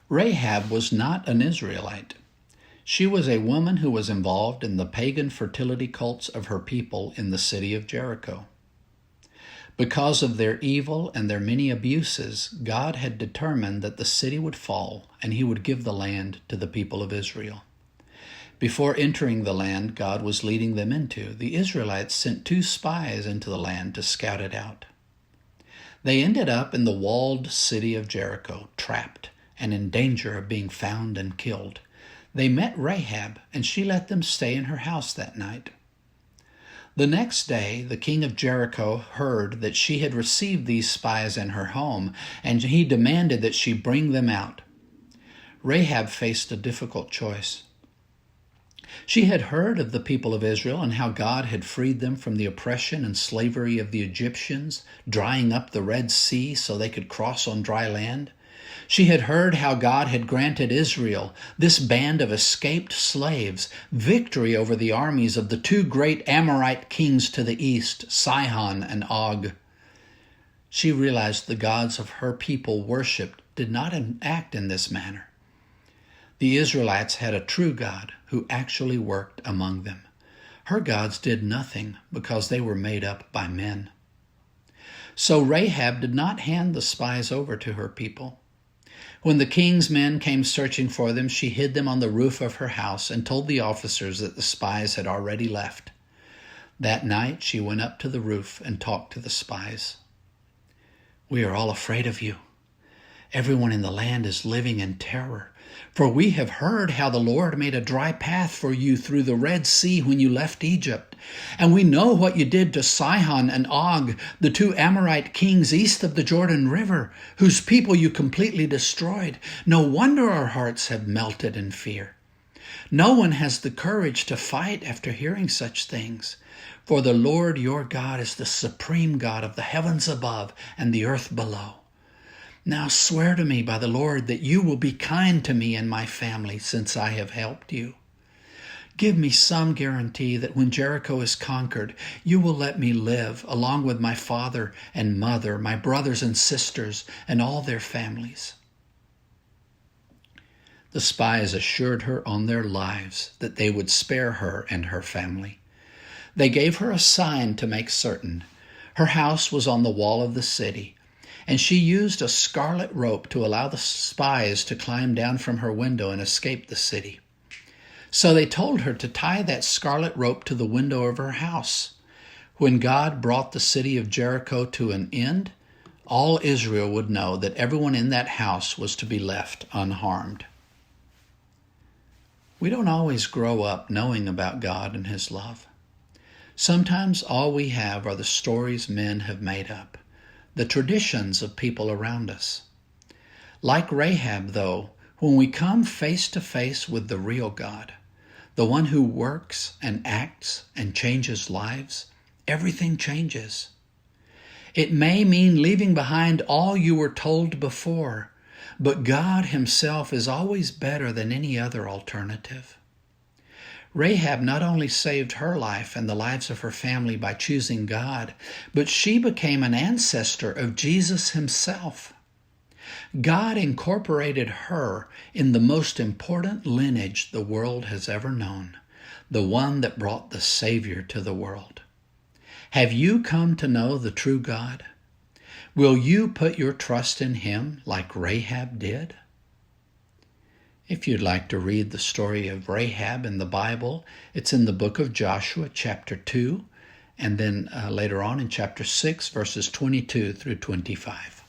Rahab was not an Israelite. She was a woman who was involved in the pagan fertility cults of her people in the city of Jericho. Because of their evil and their many abuses, God had determined that the city would fall and he would give the land to the people of Israel. Before entering the land God was leading them into, the Israelites sent 2 spies into the land to scout it out. They ended up in the walled city of Jericho, trapped and in danger of being found and killed. They met Rahab, and she let them stay in her house that night. The next day, the king of Jericho heard that she had received these spies in her home, and he demanded that she bring them out. Rahab faced a difficult choice. She had heard of the people of Israel and how God had freed them from the oppression and slavery of the Egyptians, drying up the Red Sea so they could cross on dry land. She had heard how God had granted Israel, this band of escaped slaves, victory over the armies of the 2 great Amorite kings to the east, Sihon and Og. She realized the gods of her people worshipped did not act in this manner. The Israelites had a true God who actually worked among them. Her gods did nothing because they were made up by men. So Rahab did not hand the spies over to her people. When the king's men came searching for them, she hid them on the roof of her house and told the officers that the spies had already left. That night she went up to the roof and talked to the spies. "We are all afraid of you. Everyone in the land is living in terror, for we have heard how the Lord made a dry path for you through the Red Sea when you left Egypt. And we know what you did to Sihon and Og, the 2 Amorite kings east of the Jordan River, whose people you completely destroyed. No wonder our hearts have melted in fear. No one has the courage to fight after hearing such things. For the Lord your God is the supreme God of the heavens above and the earth below. Now swear to me by the Lord that you will be kind to me and my family since I have helped you. Give me some guarantee that when Jericho is conquered, you will let me live along with my father and mother, my brothers and sisters, and all their families." The spies assured her on their lives that they would spare her and her family. They gave her a sign to make certain. Her house was on the wall of the city, and she used a scarlet rope to allow the spies to climb down from her window and escape the city. So they told her to tie that scarlet rope to the window of her house. When God brought the city of Jericho to an end, all Israel would know that everyone in that house was to be left unharmed. We don't always grow up knowing about God and His love. Sometimes all we have are the stories men have made up, the traditions of people around us. Like Rahab, though, when we come face to face with the real God, the one who works and acts and changes lives, everything changes. It may mean leaving behind all you were told before, but God Himself is always better than any other alternative. Rahab not only saved her life and the lives of her family by choosing God, but she became an ancestor of Jesus Himself. God incorporated her in the most important lineage the world has ever known, the one that brought the Savior to the world. Have you come to know the true God? Will you put your trust in Him like Rahab did? If you'd like to read the story of Rahab in the Bible, it's in the book of Joshua, chapter 2, and then later on in chapter 6, verses 22 through 25.